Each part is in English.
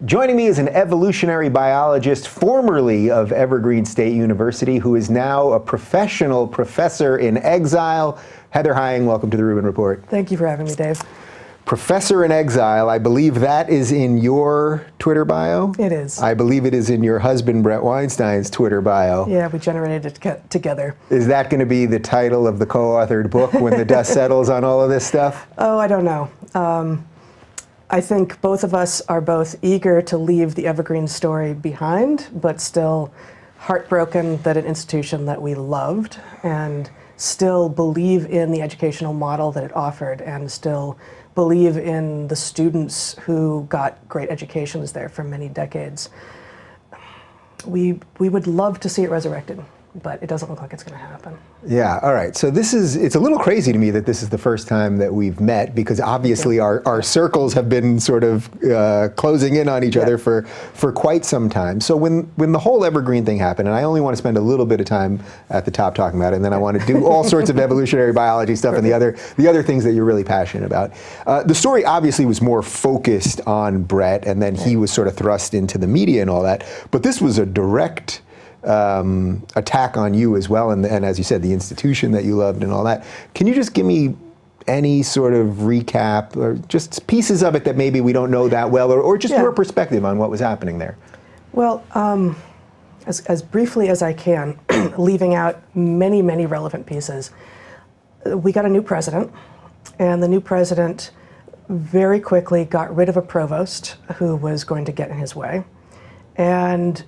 Joining me is an evolutionary biologist, formerly of Evergreen State University, who is now a professional professor in exile. Heather Hying, welcome to the Rubin Report. Thank you for having me, Dave. Professor in exile, I believe that is in your Twitter bio? It is. I believe it is in your husband, Bret Weinstein's Twitter bio. Yeah, we generated it together. Is that going to be the title of the co-authored book when the dust settles on all of this stuff? Oh, I don't know. I think both of us are both eager to leave the Evergreen story behind, but still heartbroken that an institution that we loved and still believe in the educational model that it offered and still believe in the students who got great educations there for many decades. We would love to see it resurrected, but it doesn't look like it's going to happen. Yeah, all right. So it's a little crazy to me that this is the first time that we've met, because obviously our circles have been sort of closing in on each other for quite some time. So when the whole Evergreen thing happened, and I only want to spend a little bit of time at the top talking about it, and then I want to do all sorts of evolutionary biology stuff and the other things that you're really passionate about. The story obviously was more focused on Bret, and then he was sort of thrust into the media and all that. But this was a direct attack on you as well, and as you said, the institution that you loved and all that. Can you just give me any sort of recap or just pieces of it that maybe we don't know that well, or just your perspective on what was happening there? Well, as briefly as I can, leaving out many, many relevant pieces, we got a new president, and the new president very quickly got rid of a provost who was going to get in his way, and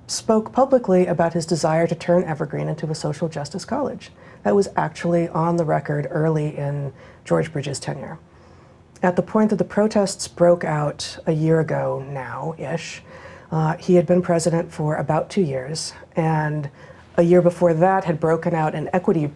spoke publicly about his desire to turn Evergreen into a social justice college. That was actually on the record early in George Bridges' tenure. At the point that the protests broke out a year ago now-ish, he had been president for about 2 years, and a year before that had broken out an equity,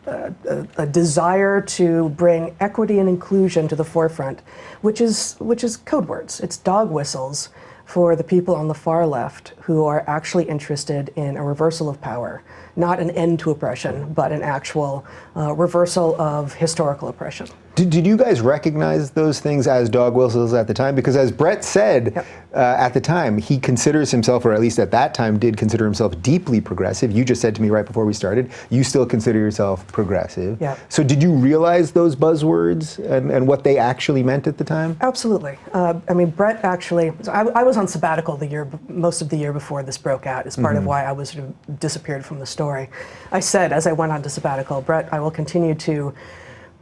a desire to bring equity and inclusion to the forefront, which is code words. It's dog whistles for the people on the far left who are actually interested in a reversal of power, not an end to oppression, but an actual reversal of historical oppression. Did you guys recognize those things as dog whistles at the time? Because as Bret said at the time, he considers himself, or at least at that time did consider himself, deeply progressive. You just said to me right before we started, you still consider yourself progressive. Yeah. So did you realize those buzzwords and what they actually meant at the time? Absolutely. I mean, Bret actually, so I was on sabbatical most of the year before this broke out, as part of why I was sort of disappeared from the story. I said, as I went on to sabbatical, Bret, I will continue to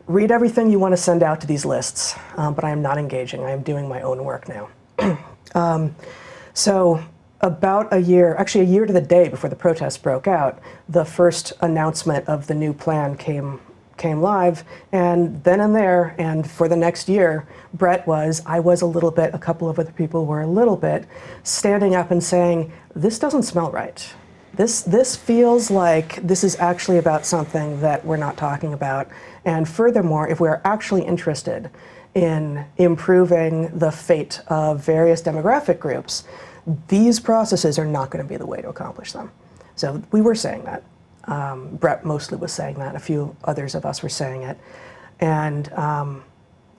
read everything you want to send out to these lists, but I am not engaging. I am doing my own work now. So about a year to the day before the protests broke out, the first announcement of the new plan came live, and then and there, and for the next year, I was a little bit, a couple of other people were a little bit, standing up and saying, this doesn't smell right. This feels like this is actually about something that we're not talking about. And furthermore, if we're actually interested in improving the fate of various demographic groups, these processes are not going to be the way to accomplish them. So we were saying that. Bret mostly was saying that. A few others of us were saying it. And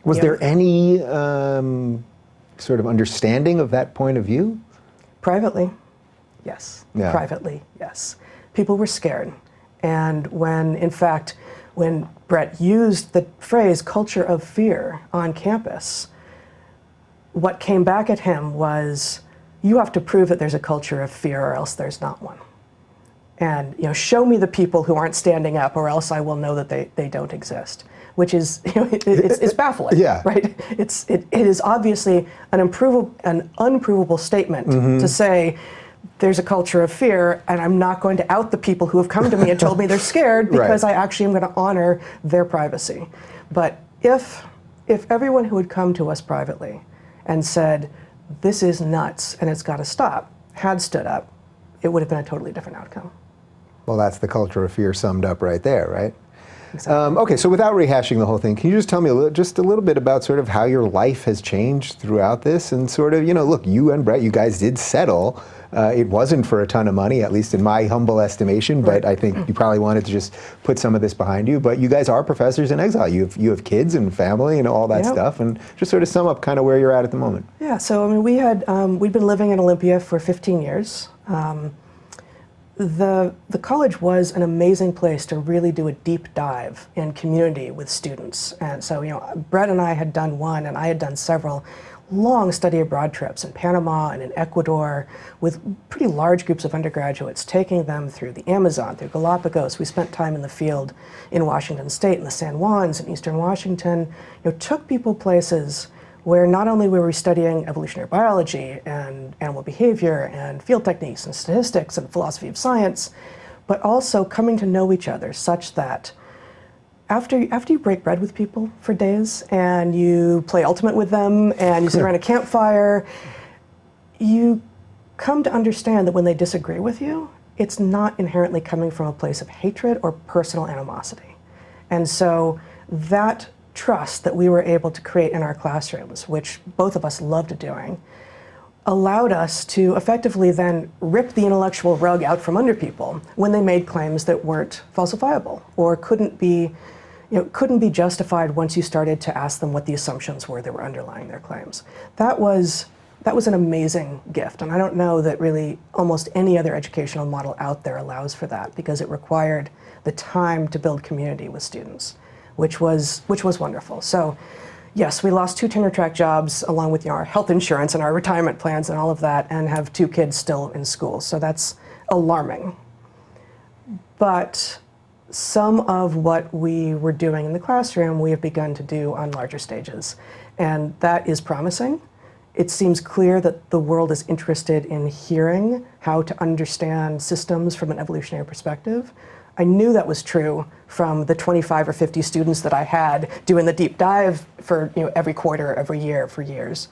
was there any sort of understanding of that point of view? Privately, yes. Yeah. Privately, yes. People were scared. And in fact, when Bret used the phrase culture of fear on campus, what came back at him was, you have to prove that there's a culture of fear or else there's not one. And show me the people who aren't standing up or else I will know that they don't exist. Which is, it's baffling, right? It is obviously an unprovable statement to say, there's a culture of fear, and I'm not going to out the people who have come to me and told me they're scared because I actually am going to honor their privacy. But if everyone who had come to us privately and said, this is nuts and it's got to stop, had stood up, it would have been a totally different outcome. Well, that's the culture of fear summed up right there, right? Exactly. Okay, so without rehashing the whole thing, can you just tell me just a little bit about sort of how your life has changed throughout this, and sort of, look, you and Bret, you guys did settle It wasn't for a ton of money, at least in my humble estimation, but I think you probably wanted to just put some of this behind you. But you guys are professors in exile. You have kids and family and all that stuff, and just sort of sum up kind of where you're at the moment. Yeah, so I mean, we'd been living in Olympia for 15 years. The college was an amazing place to really do a deep dive in community with students. And so, Bret and I had done one, and I had done several long study abroad trips in Panama and in Ecuador with pretty large groups of undergraduates, taking them through the Amazon, through Galapagos. We spent time in the field in Washington State, in the San Juans, in Eastern Washington. Took people places where not only were we studying evolutionary biology and animal behavior and field techniques and statistics and philosophy of science, but also coming to know each other such that after you break bread with people for days and you play Ultimate with them and you sit around a campfire, you come to understand that when they disagree with you, it's not inherently coming from a place of hatred or personal animosity. And so that trust that we were able to create in our classrooms, which both of us loved doing, allowed us to effectively then rip the intellectual rug out from under people when they made claims that weren't falsifiable or couldn't be justified once you started to ask them what the assumptions were that were underlying their claims. That was an amazing gift, and I don't know that really almost any other educational model out there allows for that, because it required the time to build community with students, which was wonderful. So yes, we lost 2 tenure track jobs along with our health insurance and our retirement plans and all of that, and have 2 kids still in school. So that's alarming. But some of what we were doing in the classroom, we have begun to do on larger stages. And that is promising. It seems clear that the world is interested in hearing how to understand systems from an evolutionary perspective. I knew that was true from the 25 or 50 students that I had doing the deep dive for every quarter, every year for years.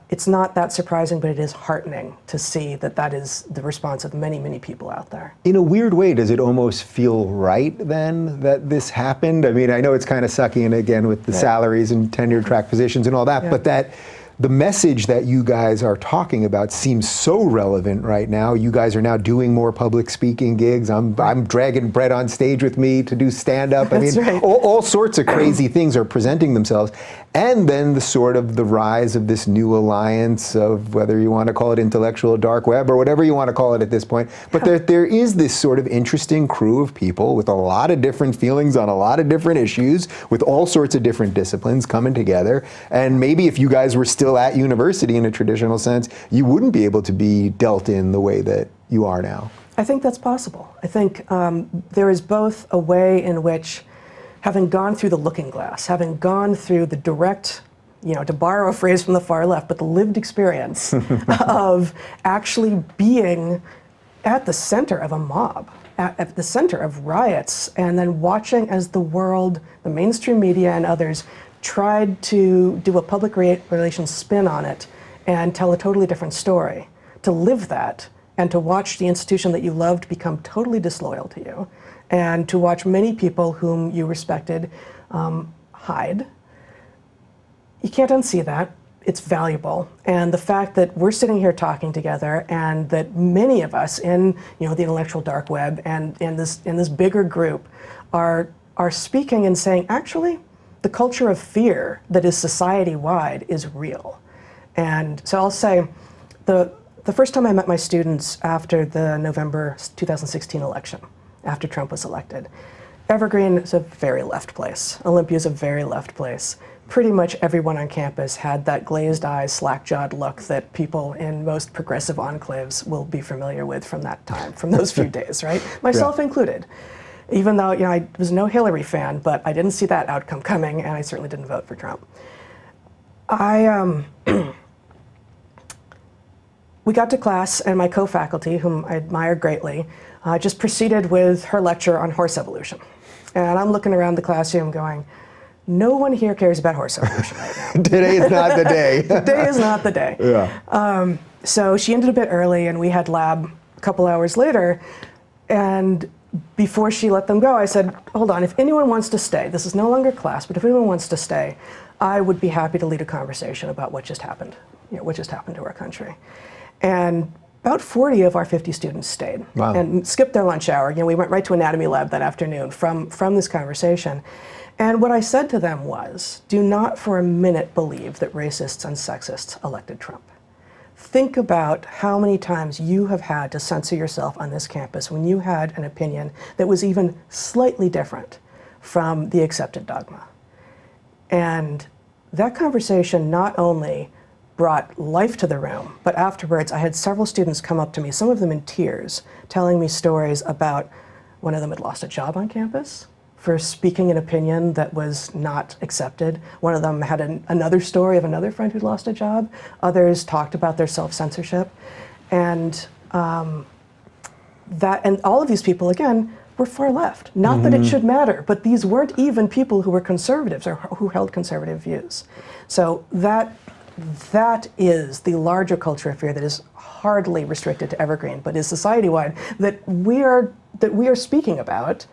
It's not that surprising, but it is heartening to see that that is the response of many, many people out there. In a weird way, does it almost feel right then that this happened? I mean, I know it's kind of sucky, and again with the salaries and tenure track positions and all that, but that the message that you guys are talking about seems so relevant right now. You guys are now doing more public speaking gigs. I'm dragging Bret on stage with me to do stand-up. I mean, all sorts of crazy things are presenting themselves. And then the rise of this new alliance of, whether you want to call it intellectual dark web or whatever you want to call it at this point. But there is this sort of interesting crew of people with a lot of different feelings on a lot of different issues, with all sorts of different disciplines coming together. And maybe if you guys were still at university in a traditional sense, you wouldn't be able to be dealt in the way that you are now. I think that's possible. I think there is both a way in which, having gone through the looking glass, having gone through the direct, to borrow a phrase from the far left, but the lived experience of actually being at the center of a mob, at the center of riots, and then watching as the world, the mainstream media and others, tried to do a public relations spin on it and tell a totally different story. To live that and to watch the institution that you loved become totally disloyal to you, and to watch many people whom you respected hide. You can't unsee that. It's valuable. And the fact that we're sitting here talking together, and that many of us in the intellectual dark web and in this bigger group are speaking and saying, actually, the culture of fear that is society-wide is real. And so I'll say, the first time I met my students after the November 2016 election, after Trump was elected, Evergreen is a very left place. Olympia is a very left place. Pretty much everyone on campus had that glazed eyes, slack-jawed look that people in most progressive enclaves will be familiar with from that time, from those few days, right? Myself included. Even though I was no Hillary fan, but I didn't see that outcome coming, and I certainly didn't vote for Trump. We got to class, and my co-faculty, whom I admire greatly, just proceeded with her lecture on horse evolution. And I'm looking around the classroom going, no one here cares about horse evolution right now. Today is not the day. Today is not the day. Yeah. So she ended a bit early, and we had lab a couple hours later. And before she let them go, I said, hold on, if anyone wants to stay, this is no longer class, but if anyone wants to stay, I would be happy to lead a conversation about what just happened, what just happened to our country. And about 40 of our 50 students stayed and skipped their lunch hour. We went right to anatomy lab that afternoon from this conversation. And what I said to them was, do not for a minute believe that racists and sexists elected Trump. Think about how many times you have had to censor yourself on this campus when you had an opinion that was even slightly different from the accepted dogma. And that conversation not only brought life to the room, but afterwards I had several students come up to me, some of them in tears, telling me stories about one of them had lost a job on campus for speaking an opinion that was not accepted. One of them had another story of another friend who'd lost a job. Others talked about their self-censorship. And and all of these people, again, were far left. Not that it should matter, but these weren't even people who were conservatives or who held conservative views. So that is the larger culture of fear that is hardly restricted to Evergreen, but is society-wide, that we are speaking about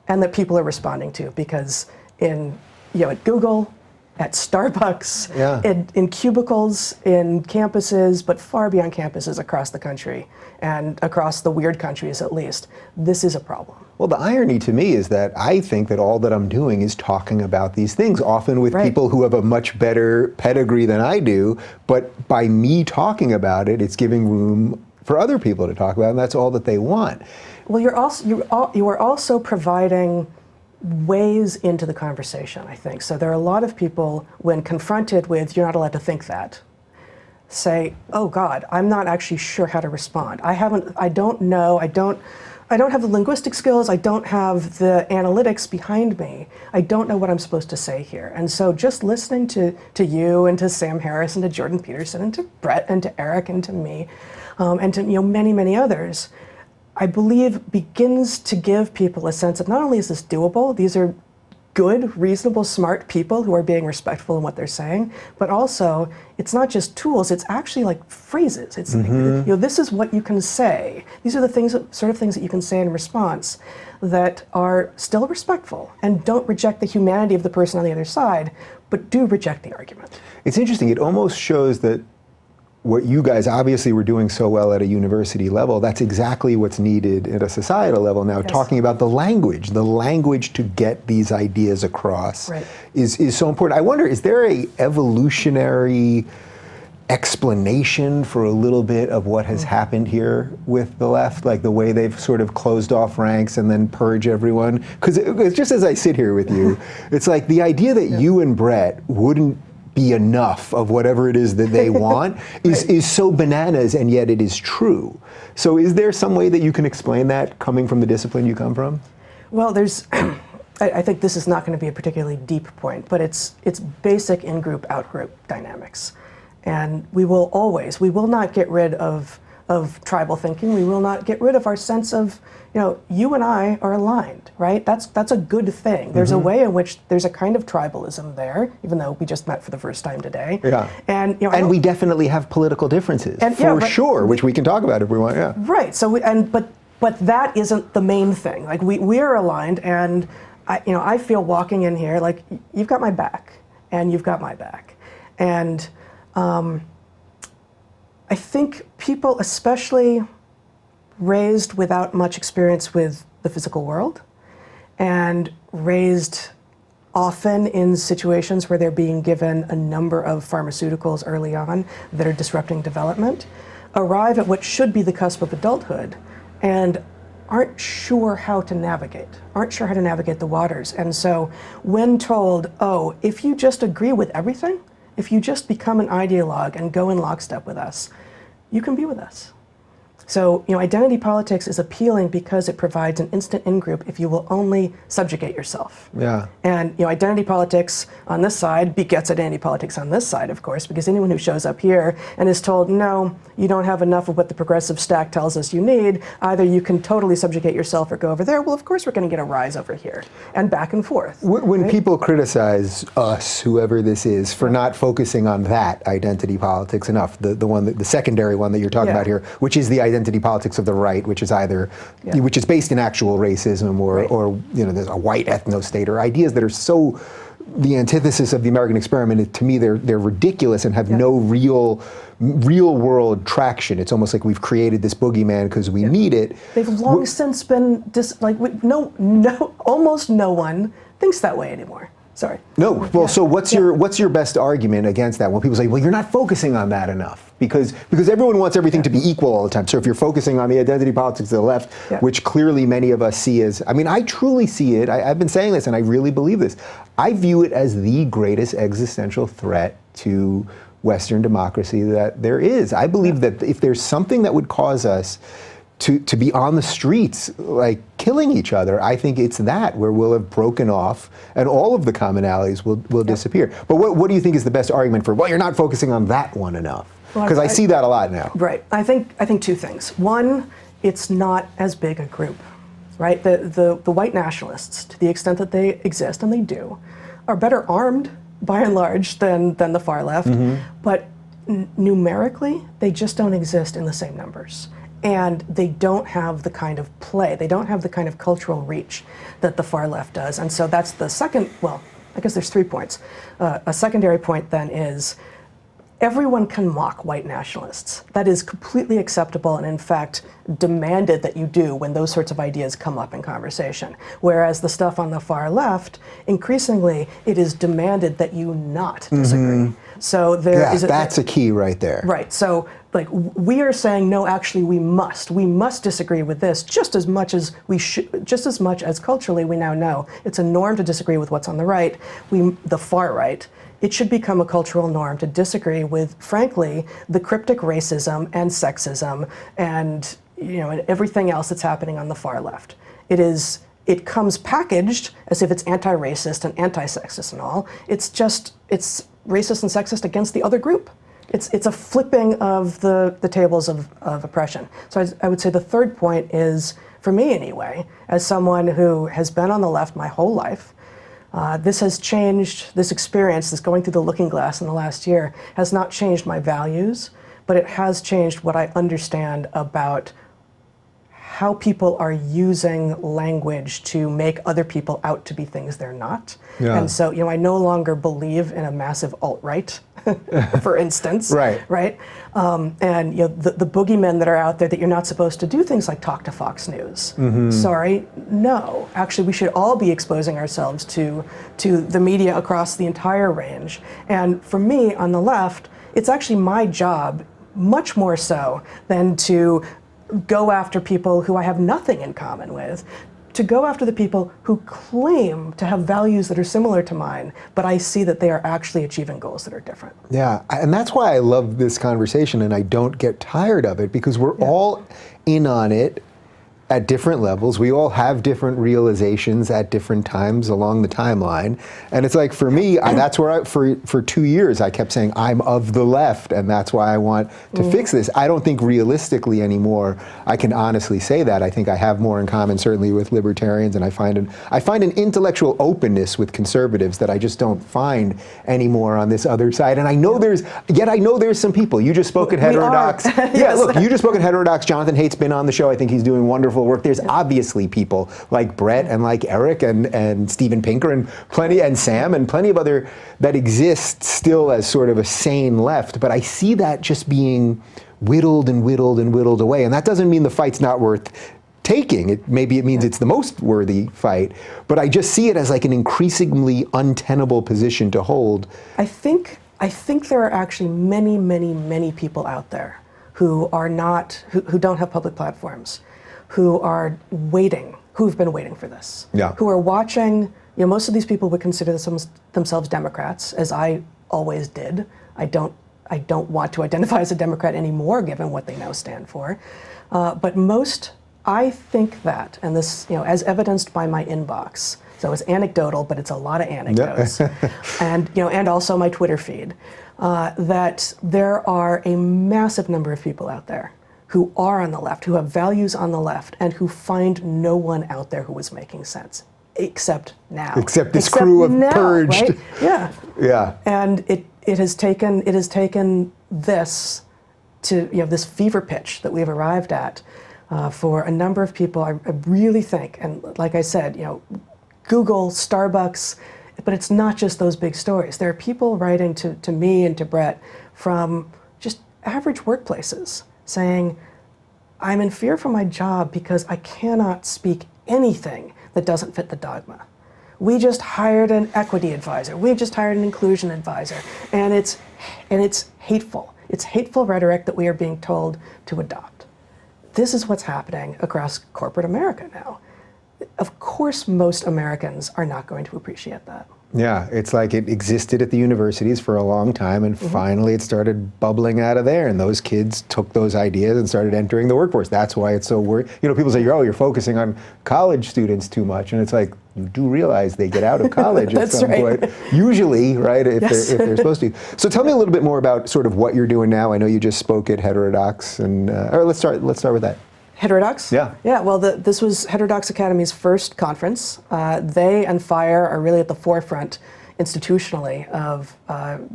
and that people are responding to, because at Google, at Starbucks, in cubicles, in campuses, but far beyond campuses across the country, and across the weird countries at least, this is a problem. Well, the irony to me is that I think that all that I'm doing is talking about these things, often with people who have a much better pedigree than I do, but by me talking about it, it's giving room for other people to talk about it, and that's all that they want. Well, you are also providing ways into the conversation, I think. So there are a lot of people, when confronted with "you're not allowed to think that," say, "Oh God, I'm not actually sure how to respond. I don't know. I don't have the linguistic skills. I don't have the analytics behind me. I don't know what I'm supposed to say here." And so just listening to you and to Sam Harris and to Jordan Peterson and to Bret and to Eric and to me and to many, many others, I believe begins to give people a sense of not only is this doable, these are good, reasonable, smart people who are being respectful in what they're saying, but also it's not just tools, it's actually like phrases. It's this is what you can say. These are the sort of things that you can say in response that are still respectful and don't reject the humanity of the person on the other side, but do reject the argument. It's interesting, it almost shows that what you guys obviously were doing so well at a university level, that's exactly what's needed at a societal level now, talking about the language to get these ideas across is so important. I wonder, is there a evolutionary explanation for a little bit of what has happened here with the left, like the way they've sort of closed off ranks and then purge everyone? Because just as I sit here with you, it's like the idea that you and Bret wouldn't be enough of whatever it is that they want is so bananas, and yet it is true. So is there some way that you can explain that coming from the discipline you come from? Well, there's, I think this is not going to be a particularly deep point, but it's basic in-group, out-group dynamics. And we will not get rid of tribal thinking. We will not get rid of our sense of, you and I are aligned, right? That's a good thing. There's a way in which there's a kind of tribalism there, even though we just met for the first time today. Yeah. And and we definitely have political differences, for sure, which we can talk about if we want. Yeah. Right. So but that isn't the main thing. Like we are aligned, and I feel walking in here like you've got my back, and you've got my back, and I think people, especially raised without much experience with the physical world, and raised often in situations where they're being given a number of pharmaceuticals early on that are disrupting development, arrive at what should be the cusp of adulthood and aren't sure how to navigate the waters. And so when told, oh, if you just agree with everything, if you just become an ideologue and go in lockstep with us, you can be with us. So, identity politics is appealing because it provides an instant in-group if you will only subjugate yourself. Yeah. And, identity politics on this side begets identity politics on this side, of course, because anyone who shows up here and is told, no, you don't have enough of what the progressive stack tells us you need, either you can totally subjugate yourself or go over there, well, of course we're going to get a rise over here, and back and forth. When people criticize us, whoever this is, for not focusing on that identity politics enough, the secondary one that you're talking about here, which is the identity politics of the right, which is which is based in actual racism or there's a white ethno-state, or ideas that are so the antithesis of the American experiment. To me, they're ridiculous and have no real world traction. It's almost like we've created this boogeyman because we need it. They've long since been almost no one thinks that way anymore. Sorry. No. Well, so what's your best argument against that? When people say, well, you're not focusing on that enough, because everyone wants everything to be equal all the time. So if you're focusing on the identity politics of the left, which clearly many of us see as, I mean, I truly see it. I've been saying this, and I really believe this. I view it as the greatest existential threat to Western democracy that there is. I believe that if there's something that would cause us to be on the streets, like killing each other, I think it's that, where we'll have broken off and all of the commonalities will disappear. But what do you think is the best argument for, well, you're not focusing on that one enough? Because I see that a lot now. Right. I think two things. One, it's not as big a group, right? The white nationalists, to the extent that they exist, and they do, are better armed by and large than the far left, but numerically, they just don't exist in the same numbers. And they don't have the kind of play, they don't have the kind of cultural reach that the far left does. And so that's the second, well, I guess there's 3 points. A secondary point then is everyone can mock white nationalists. That is completely acceptable and in fact demanded that you do when those sorts of ideas come up in conversation. Whereas the stuff on the far left, increasingly it is demanded that you not disagree. So there is that's a key right there. Right. So like we are saying, no, actually we must disagree with this just as much as we should, just as much as culturally we now know it's a norm to disagree with what's on the right, the far right. It should become a cultural norm to disagree with, frankly, the cryptic racism and sexism and and everything else that's happening on the far left. It comes packaged as if it's anti-racist and anti-sexist and all. It's racist and sexist against the other group. It's a flipping of the tables of oppression. So I would say the third point is, for me anyway, as someone who has been on the left my whole life, this has changed, this experience, this going through the looking glass in the last year, has not changed my values, but it has changed what I understand about how people are using language to make other people out to be things they're not. Yeah. And so, I no longer believe in a massive alt-right, for instance. Right? And the boogeymen that are out there that you're not supposed to do things like talk to Fox News. Sorry, no. Actually, we should all be exposing ourselves to the media across the entire range. And for me, on the left, it's actually my job, much more so than to go after people who I have nothing in common with, to go after the people who claim to have values that are similar to mine, but I see that they are actually achieving goals that are different. Yeah, and that's why I love this conversation and I don't get tired of it, because we're all in on it at different levels. We all have different realizations at different times along the timeline. And it's like, for me, that's where for 2 years, I kept saying, I'm of the left, and that's why I want to fix this. I don't think realistically anymore I can honestly say that. I think I have more in common, certainly, with libertarians, and I find an intellectual openness with conservatives that I just don't find anymore on this other side. And I know there's some people. You just spoke at Heterodox. Yes. Look, you just spoke at Heterodox. Jonathan Haidt's been on the show. I think he's doing wonderful work. There's obviously people like Bret and like Eric and Steven Pinker and Sam and plenty of other that exist still as sort of a sane left, but I see that just being whittled and whittled and whittled away. And that doesn't mean the fight's not worth taking. Maybe it means it's the most worthy fight, but I just see it as like an increasingly untenable position to hold. I think there are actually many, many, many people out there who don't have public platforms, who are waiting, who've been waiting for this, who are watching. Most of these people would consider themselves Democrats, as I always did. I don't want to identify as a Democrat anymore, given what they now stand for. But most, I think that, and this, as evidenced by my inbox, so it's anecdotal, but it's a lot of anecdotes, and also my Twitter feed, that there are a massive number of people out there who are on the left, who have values on the left, and who find no one out there who is making sense, except now. Except this crew of purged. Right? Yeah. Yeah. And it has taken this to this fever pitch that we've arrived at for a number of people. I really think, and like I said, Google, Starbucks, But it's not just those big stories. There are people writing to me and to Bret from just average workplaces saying, I'm in fear for my job because I cannot speak anything that doesn't fit the dogma. We just hired an equity advisor. We just hired an inclusion advisor. And it's hateful. It's hateful rhetoric that we are being told to adopt. This is what's happening across corporate America now. Of course, most Americans are not going to appreciate that. Yeah, it's like it existed at the universities for a long time, and finally it started bubbling out of there, and those kids took those ideas and started entering the workforce. That's why it's so worried. You know, people say, oh, you're focusing on college students too much, and it's like, you do realize they get out of college at some point, usually, right, if they're supposed to. So tell me a little bit more about sort of what you're doing now. I know you just spoke at Heterodox, and or let's start with that. Heterodox? Yeah. Yeah, well, this was Heterodox Academy's first conference. They and FIRE are really at the forefront institutionally of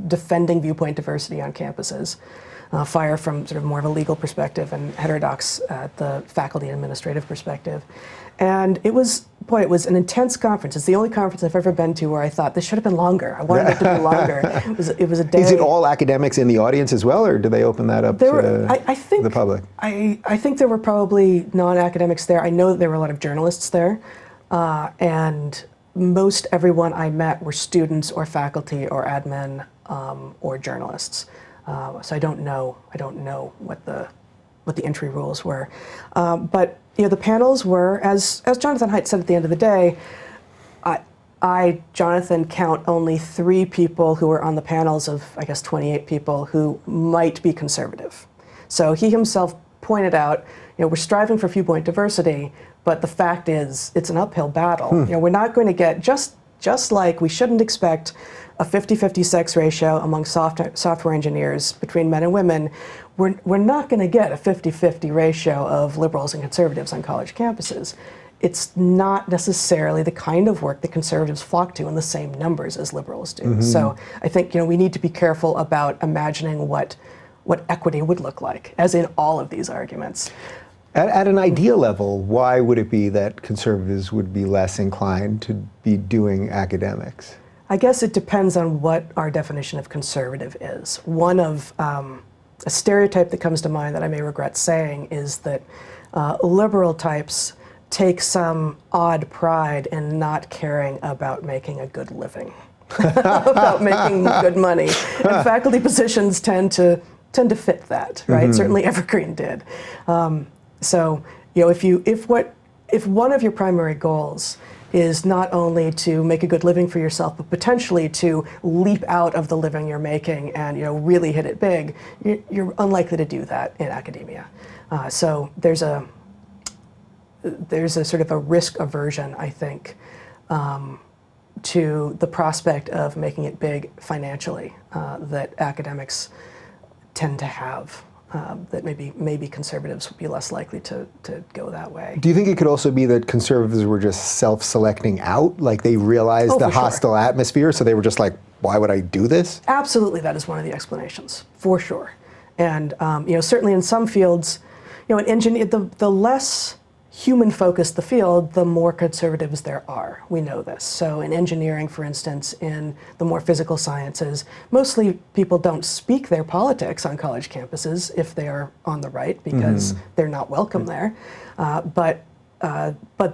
defending viewpoint diversity on campuses. FIRE from sort of more of a legal perspective, and Heterodox at the faculty and administrative perspective. And it was an intense conference. It's the only conference I've ever been to where I thought this should have been longer. I wanted it to be longer. It was a day. Is it all academics in the audience as well, or do they open that up to the public? I think there were probably non-academics there. I know that there were a lot of journalists there, and most everyone I met were students or faculty or admin or journalists. So I don't know what the entry rules were, but you know, the panels were, as Jonathan Haidt said at the end of the day, I, Jonathan, count only 3 people who were on the panels of, I guess, 28 people who might be conservative. So he himself pointed out, you know, we're striving for viewpoint diversity, but the fact is it's an uphill battle. You know, we're not going to get, just like we shouldn't expect a 50-50 sex ratio among software engineers between men and women, we're not going to get a 50-50 ratio of liberals and conservatives on college campuses. It's not necessarily the kind of work that conservatives flock to in the same numbers as liberals do. So I think, you know, we need to be careful about imagining what equity would look like, as in all of these arguments. At an idea level, why would it be that conservatives would be less inclined to be doing academics? I guess it depends on what our definition of conservative is. One of a stereotype that comes to mind that I may regret saying is that liberal types take some odd pride in not caring about making a good living, about making good money. And faculty positions tend to fit that, right? Certainly Evergreen did. So, you know, if one of your primary goals is not only to make a good living for yourself, but potentially to leap out of the living you're making and, you know, really hit it big, you're unlikely to do that in academia. So there's a sort of a risk aversion, I think, to the prospect of making it big financially that academics tend to have. That maybe conservatives would be less likely to go that way. Do you think it could also be that conservatives were just self-selecting out? Like they realized the hostile atmosphere, so they were just like, why would I do this? Absolutely, that is one of the explanations, for sure. And you know, certainly in some fields, you know, in engineering, the less human-focused the field, the more conservatives there are. We know this. So in engineering, for instance, in the more physical sciences, mostly people don't speak their politics on college campuses if they are on the right, because they're not welcome there. But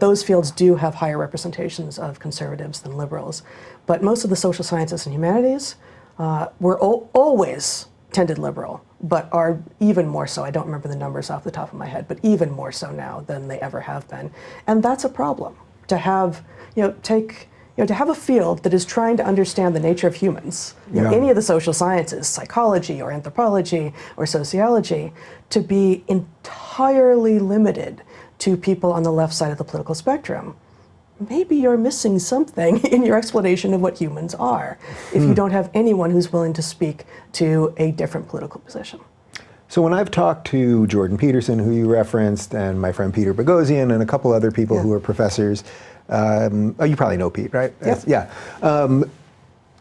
those fields do have higher representations of conservatives than liberals. But most of the social sciences and humanities were always tended liberal, but are even more so. I don't remember the numbers off the top of my head, but even more so now than they ever have been. And that's a problem. To have, to have a field that is trying to understand the nature of humans, any of the social sciences, psychology or anthropology or sociology, to be entirely limited to people on the left side of the political spectrum. Maybe you're missing something in your explanation of what humans are if you don't have anyone who's willing to speak to a different political position. So when I've talked to Jordan Peterson, who you referenced, and my friend Peter Boghossian, and a couple other people who are professors, you probably know Pete, right? Yeah.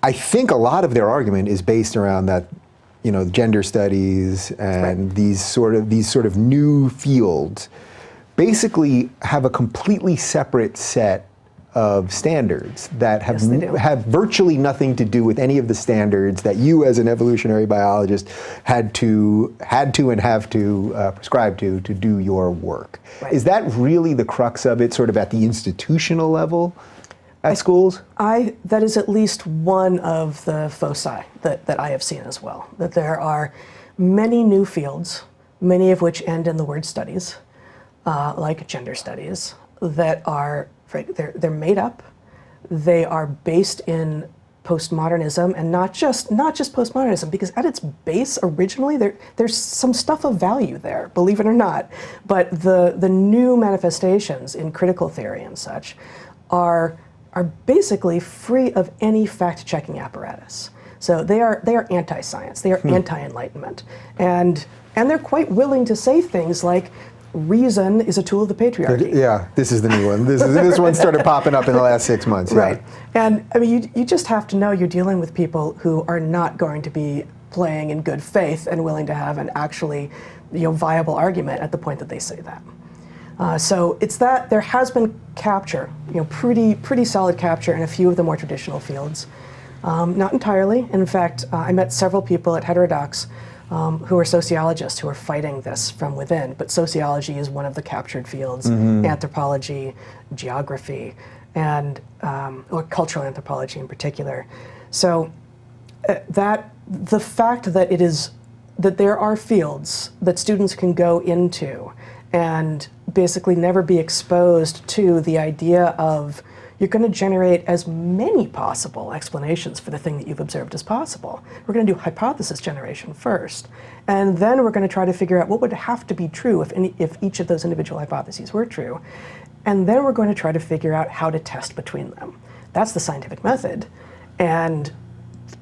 I think a lot of their argument is based around that, you know, gender studies and these sort of new fields basically have a completely separate set of standards that have Yes, they do. have virtually nothing to do with any of the standards that you, as an evolutionary biologist, had to and have to prescribe to do your work. Right. Is that really the crux of it, sort of at the institutional level at schools? That is at least one of the foci that I have seen as well. That there are many new fields, many of which end in the word studies, like gender studies, that are they're made up. They are based in postmodernism, and not just postmodernism, because at its base originally there's some stuff of value there, believe it or not. But the new manifestations in critical theory and such are basically free of any fact-checking apparatus. So they are anti-science, they are anti-enlightenment, and they're quite willing to say things like, reason is a tool of the patriarchy. Yeah, this is the new one. This one started popping up in the last 6 months. Yeah. Right, and I mean, you just have to know you're dealing with people who are not going to be playing in good faith and willing to have an actually, viable argument at the point that they say that. So it's that there has been capture, pretty solid capture in a few of the more traditional fields. Not entirely. In fact, I met several people at Heterodox who are sociologists who are fighting this from within, but sociology is one of the captured fields, anthropology, geography, and or cultural anthropology in particular. So the fact that there are fields that students can go into and basically never be exposed to the idea of you're going to generate as many possible explanations for the thing that you've observed as possible. We're going to do hypothesis generation first, and then we're going to try to figure out what would have to be true if each of those individual hypotheses were true, and then we're going to try to figure out how to test between them. That's the scientific method, and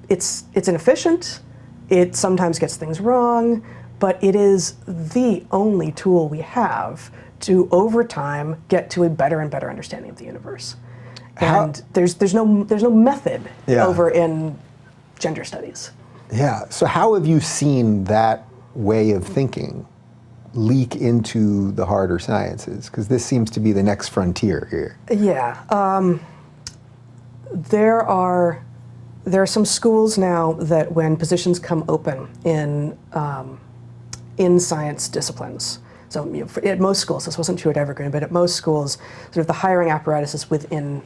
it's inefficient, it sometimes gets things wrong, but it is the only tool we have to, over time, get to a better and better understanding of the universe. And there's no method over in gender studies. Yeah. So how have you seen that way of thinking leak into the harder sciences? Because this seems to be the next frontier here. Yeah. There are some schools now that when positions come open in science disciplines. So at most schools, this wasn't true at Evergreen, but at most schools, sort of the hiring apparatus is within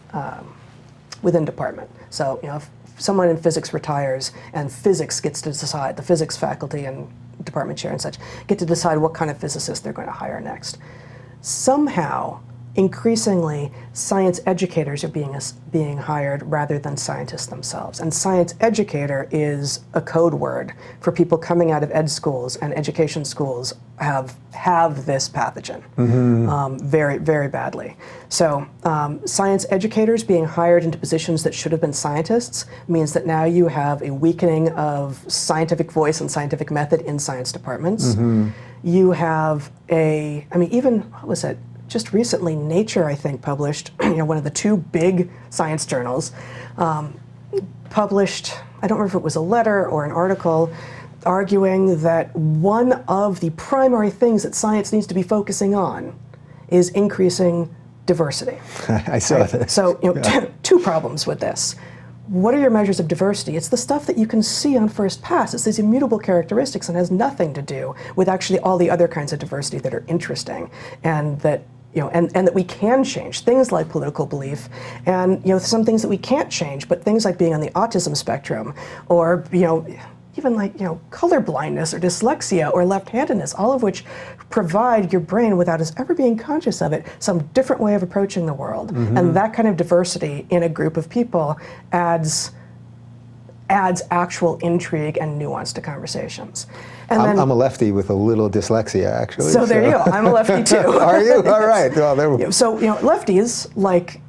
department. So if someone in physics retires and physics gets to decide, the physics faculty and department chair and such get to decide what kind of physicist they're going to hire next. Somehow, increasingly, science educators are being hired rather than scientists themselves. And science educator is a code word for people coming out of ed schools, and education schools have this pathogen very, very badly. So science educators being hired into positions that should have been scientists means that now you have a weakening of scientific voice and scientific method in science departments. You have what was it? Just recently, Nature, I think, published, one of the two big science journals, published, I don't remember if it was a letter or an article, arguing that one of the primary things that science needs to be focusing on is increasing diversity. I saw that. So, two problems with this. What are your measures of diversity? It's the stuff that you can see on first pass. It's these immutable characteristics and has nothing to do with actually all the other kinds of diversity that are interesting and that and that we can change, things like political belief, and some things that we can't change, but things like being on the autism spectrum, or even like color blindness or dyslexia or left-handedness, all of which provide your brain, without us ever being conscious of it, some different way of approaching the world. And that kind of diversity in a group of people adds actual intrigue and nuance to conversations. And I'm a lefty with a little dyslexia, actually. So there you go. I'm a lefty too. Are you? All right. Well, there. So lefties, like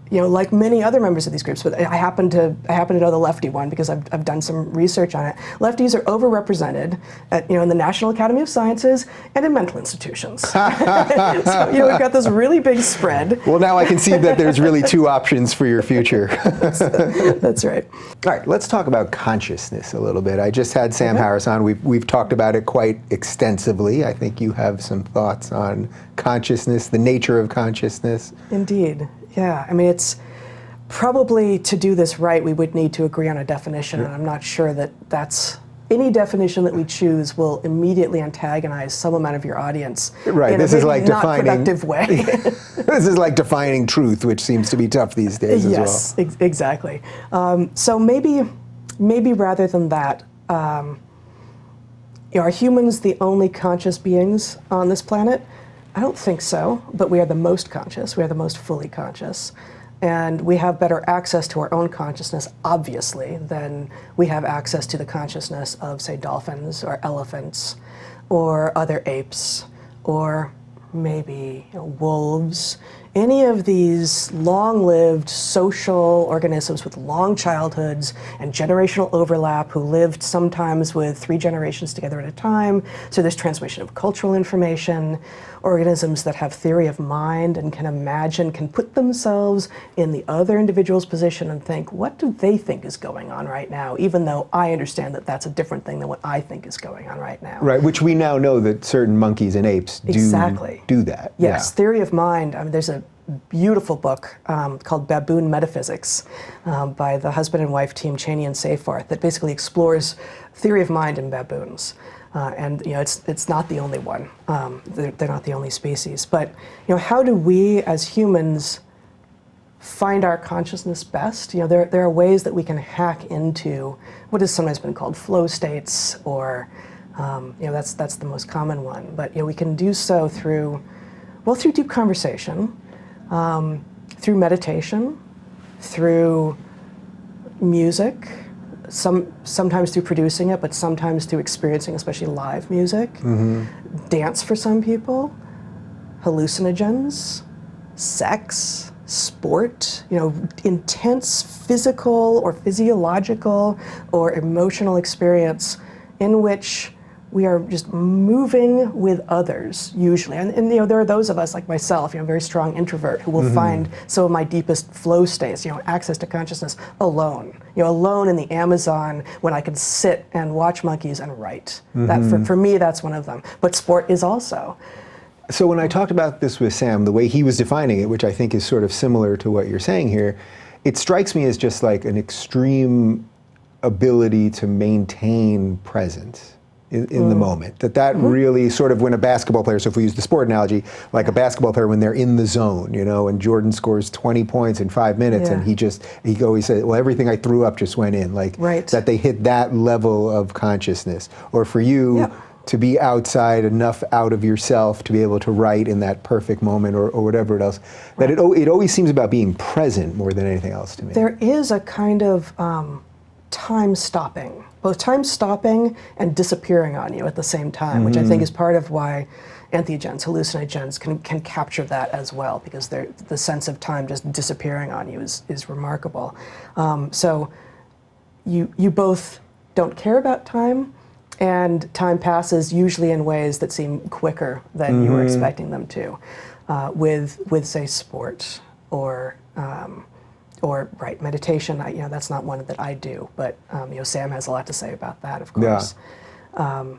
many other members of these groups, but I happen to know the lefty one because I've done some research on it. Lefties are overrepresented at in the National Academy of Sciences and in mental institutions. So we've got this really big spread. Well, now I can see that there's really two options for your future. That's right. All right, let's talk about consciousness a little bit. I just had Sam Harris on. We've talked about it quite extensively. I think you have some thoughts on consciousness, the nature of consciousness. Indeed. Yeah, probably to do this right, we would need to agree on a definition, and I'm not sure that any definition that we choose will immediately antagonize some amount of your audience Right. in this a is maybe like not defining productive way. This is like defining truth, which seems to be tough these days as well. Yes, exactly. So maybe rather than that, are humans the only conscious beings on this planet? I don't think so, but we are the most conscious. We are the most fully conscious. And we have better access to our own consciousness, obviously, than we have access to the consciousness of, say, dolphins or elephants or other apes or maybe wolves. Any of these long-lived social organisms with long childhoods and generational overlap who lived sometimes with 3 generations together at a time. So there's transmission of cultural information, organisms that have theory of mind and can imagine, can put themselves in the other individual's position and think, what do they think is going on right now, even though I understand that that's a different thing than what I think is going on right now. Right, which we now know that certain monkeys and apes do that. Yes, theory of mind. I mean, there's a beautiful book called Baboon Metaphysics by the husband and wife team Cheney and Seyfarth that basically explores theory of mind in baboons. And it's not the only one. They're not the only species. But how do we as humans find our consciousness best? There are ways that we can hack into what has sometimes been called flow states, or that's the most common one. But we can do so through deep conversation, through meditation, through music, sometimes through producing it, but sometimes through experiencing, especially live music, dance for some people, hallucinogens, sex, sport, intense physical or physiological or emotional experience in which we are just moving with others, usually. And there are those of us, like myself, a very strong introvert, who will find some of my deepest flow states, access to consciousness alone. Alone in the Amazon when I can sit and watch monkeys and write. That, for me, that's one of them. But sport is also. So when I talked about this with Sam, the way he was defining it, which I think is sort of similar to what you're saying here, it strikes me as just like an extreme ability to maintain presence in the moment. That really sort of, when a basketball player, so if we use the sport analogy, like a basketball player when they're in the zone, and Jordan scores 20 points in 5 minutes, and he always said, well, everything I threw up just went in, that they hit that level of consciousness. Or for you, to be outside enough out of yourself to be able to write in that perfect moment, or whatever else, that it always seems about being present more than anything else to me. There is a kind of time stopping, both time stopping and disappearing on you at the same time, which I think is part of why entheogens, hallucinogens can capture that as well, because the sense of time just disappearing on you is remarkable. So you both don't care about time, and time passes usually in ways that seem quicker than you were expecting them to, with say sport or meditation. That's not one that I do, but Sam has a lot to say about that, of course. I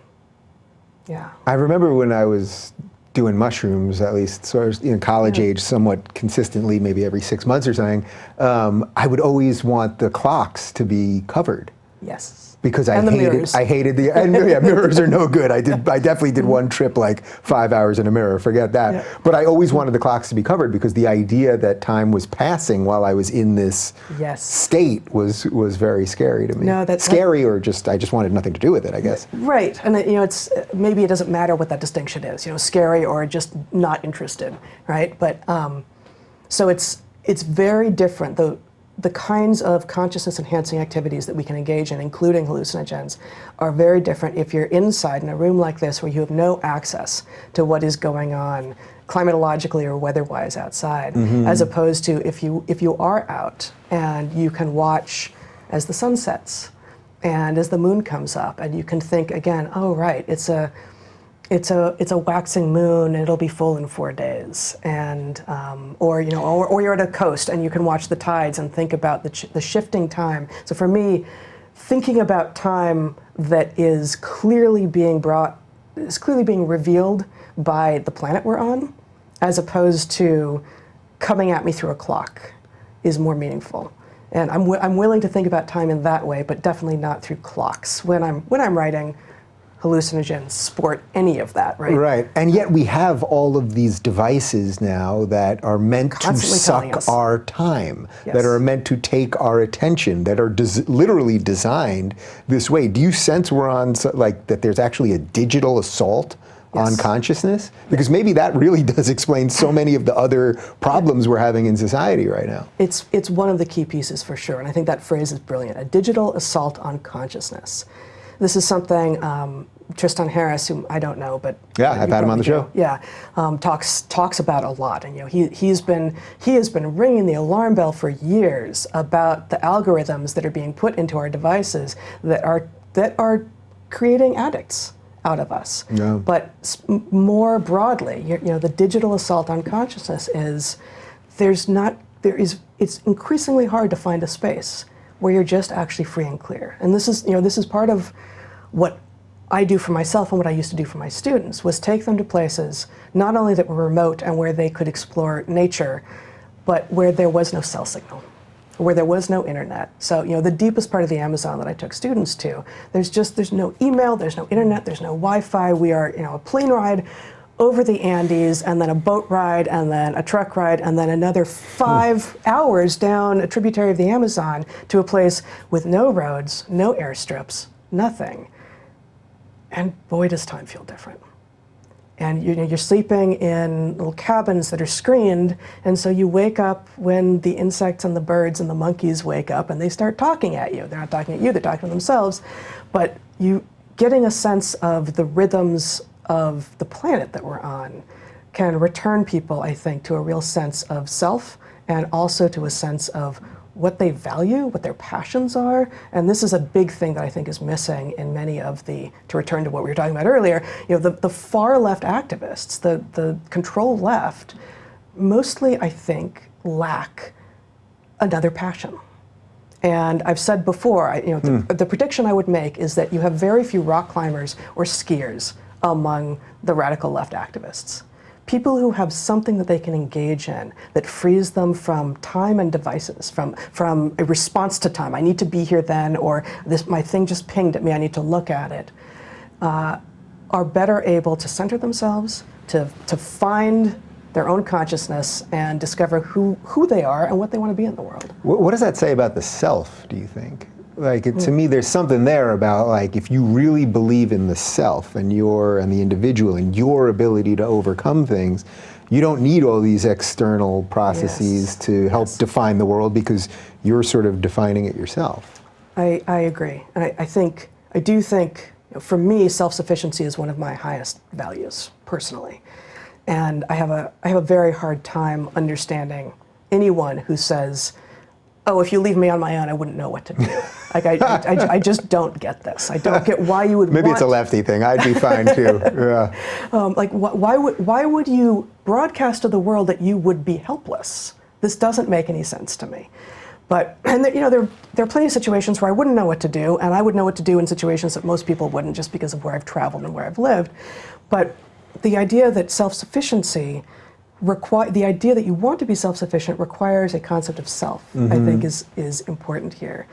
remember when I was doing mushrooms, at least sort of college age, somewhat consistently, maybe every 6 months or something, I would always want the clocks to be covered. Yes. Because and I hated the mirrors are no good. I definitely did one trip like 5 hours in a mirror. Forget that. Yeah. But I always wanted the clocks to be covered, because the idea that time was passing while I was in this state was very scary to me. No, that's scary, or just I just wanted nothing to do with it, I guess. Right, and it's maybe it doesn't matter what that distinction is. Scary or just not interested, right? But so it's very different. The kinds of consciousness-enhancing activities that we can engage in, including hallucinogens, are very different if you're inside in a room like this where you have no access to what is going on climatologically or weather-wise outside, as opposed to if you are out and you can watch as the sun sets and as the moon comes up, and you can think again, oh right, it's a waxing moon, and it'll be full in 4 days, and or you're at a coast and you can watch the tides and think about the shifting time. So for me, thinking about time that is clearly being revealed by the planet we're on, as opposed to coming at me through a clock, is more meaningful. And I'm willing to think about time in that way, but definitely not through clocks. When I'm writing hallucinogens, sport, any of that, right? Right, and yet we have all of these devices now that are meant Constantly to telling suck us. our time, Yes. that are meant to take our attention, that are literally designed this way. Do you sense we're on, like, that there's actually a digital assault on Yes. consciousness? Because maybe that really does explain so many of the other problems we're having in society right now. It's one of the key pieces for sure, and I think that phrase is brilliant, a digital assault on consciousness. This is something Tristan Harris, whom I don't know, but yeah, I've had him on the show. Yeah, talks about a lot, and he has been ringing the alarm bell for years about the algorithms that are being put into our devices that are creating addicts out of us. Yeah. But more broadly, the digital assault on consciousness is it's increasingly hard to find a space where you're just actually free and clear. And this is part of what I do for myself and what I used to do for my students, was take them to places not only that were remote and where they could explore nature, but where there was no cell signal, where there was no internet. So, the deepest part of the Amazon that I took students to, there's no email, there's no internet, there's no Wi-Fi. We are, a plane ride over the Andes, and then a boat ride, and then a truck ride, and then another 5 hours down a tributary of the Amazon to a place with no roads, no airstrips, nothing. And boy, does time feel different. And you're sleeping in little cabins that are screened, and so you wake up when the insects and the birds and the monkeys wake up and they start talking at you. They're not talking at you, they're talking to themselves. But you getting a sense of the rhythms of the planet that we're on can return people, I think, to a real sense of self, and also to a sense of what they value, what their passions are. And this is a big thing that I think is missing in many of to return to what we were talking about earlier, the far left activists, the control left, mostly, I think, lack another passion. And I've said before, the prediction I would make is that you have very few rock climbers or skiers among the radical left activists. People who have something that they can engage in that frees them from time and devices, from a response to time. I need to be here then, or my thing just pinged at me, I need to look at it, are better able to center themselves, to find their own consciousness and discover who they are and what they want to be in the world. What does that say about the self, do you think? To me, there's something there about, if you really believe in the self and the individual and your ability to overcome things, you don't need all these external processes to help define the world, because you're sort of defining it yourself. I agree. And I do think, for me, self-sufficiency is one of my highest values, personally. And I have a very hard time understanding anyone who says, oh, if you leave me on my own, I wouldn't know what to do. I just don't get this. I don't get why you would Maybe it's a lefty thing. I'd be fine too. Yeah. Why would you broadcast to the world that you would be helpless? This doesn't make any sense to me. But there are plenty of situations where I wouldn't know what to do, and I would know what to do in situations that most people wouldn't, just because of where I've traveled and where I've lived. But the idea that self-sufficiency the idea that you want to be self-sufficient requires a concept of self, I think is important here.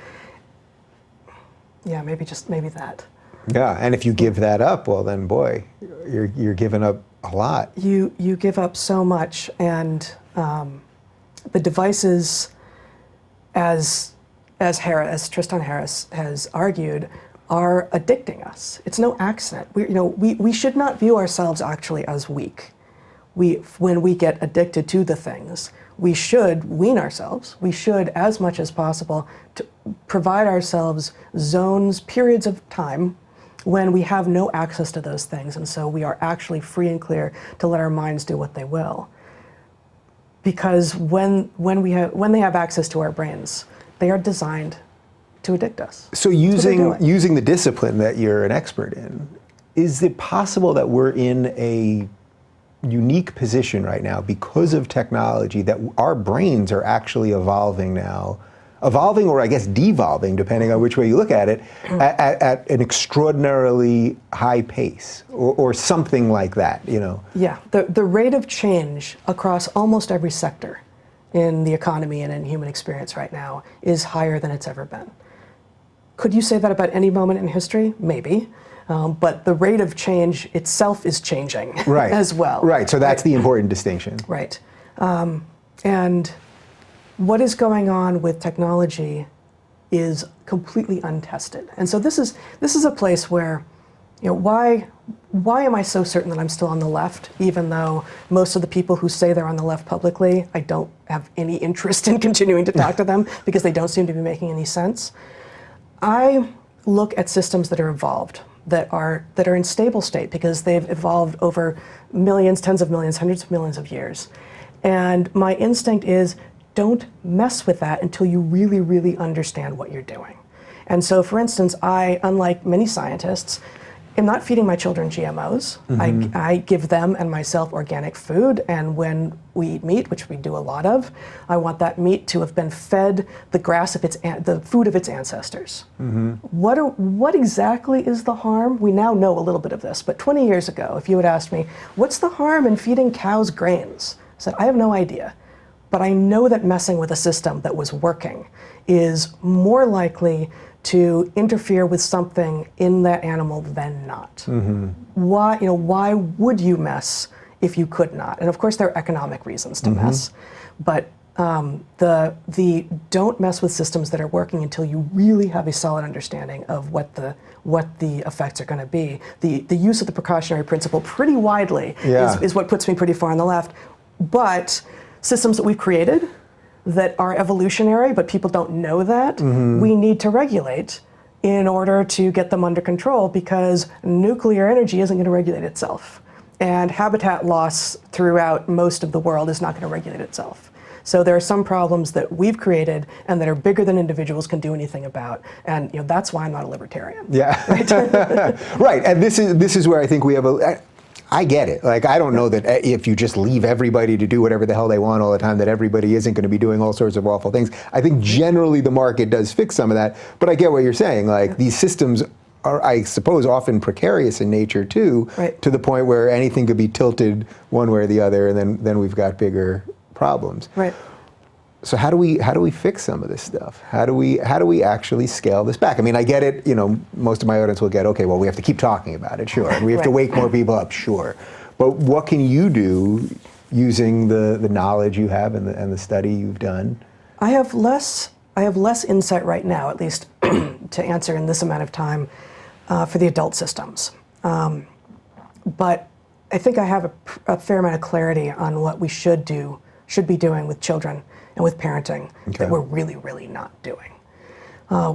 Yeah, maybe that. Yeah, and if you give that up, well then, boy, you're giving up a lot. You give up so much, and the devices, as Tristan Harris has argued, are addicting us. It's no accident. We should not view ourselves actually as weak. When we get addicted to the things, we should wean ourselves. We should, as much as possible, to provide ourselves zones, periods of time when we have no access to those things, and so we are actually free and clear to let our minds do what they will. Because when they have access to our brains, they are designed to addict us. So using the discipline that you're an expert in, is it possible that we're in a unique position right now because of technology that our brains are actually evolving now, or I guess devolving, depending on which way you look at it, at an extraordinarily high pace, or something like that, Yeah, the rate of change across almost every sector in the economy and in human experience right now is higher than it's ever been. Could you say that about any moment in history? Maybe. But the rate of change itself is changing as well. Right, so that's the important distinction. Right. And what is going on with technology is completely untested. And so this is a place where, why am I so certain that I'm still on the left, even though most of the people who say they're on the left publicly, I don't have any interest in continuing to talk to them because they don't seem to be making any sense? I look at systems that are evolved, that are in stable state because they've evolved over millions, tens of millions, hundreds of millions of years. And my instinct is, don't mess with that until you really, really understand what you're doing. And so, for instance, I, unlike many scientists, am not feeding my children GMOs. Mm-hmm. I give them and myself organic food, and when we eat meat, which we do a lot of, I want that meat to have been fed the grass of the food of its ancestors. Mm-hmm. What exactly is the harm? We now know a little bit of this, but 20 years ago, if you had asked me, what's the harm in feeding cows grains? I said, I have no idea. But I know that messing with a system that was working is more likely to interfere with something in that animal than not. Mm-hmm. Why would you mess if you could not? And of course there are economic reasons to mm-hmm. mess, but the don't mess with systems that are working until you really have a solid understanding of what the effects are going to be. The use of the precautionary principle pretty widely is what puts me pretty far on the left. But systems that we've created that are evolutionary, but people don't know that, mm-hmm. we need to regulate in order to get them under control, because nuclear energy isn't going to regulate itself. And habitat loss throughout most of the world is not going to regulate itself. So there are some problems that we've created and that are bigger than individuals can do anything about. And that's why I'm not a libertarian. Yeah, right. Right, and this is where I think we have I get it. Like, I don't know that if you just leave everybody to do whatever the hell they want all the time, that everybody isn't going to be doing all sorts of awful things. I think generally the market does fix some of that, but I get what you're saying. Like, these systems are, I suppose, often precarious in nature too, right. to the point where anything could be tilted one way or the other, and then we've got bigger problems. Right. So how do we fix some of this stuff? How do we actually scale this back? I mean, I get it, most of my audience will get, okay, well, we have to keep talking about it, sure. And we have to wake more people up, sure. But what can you do using the knowledge you have and the study you've done? I have less insight right now, at least to answer in this amount of time, for the adult systems. But I think I have a fair amount of clarity on what we should be doing with children and with parenting that we're really, really not doing,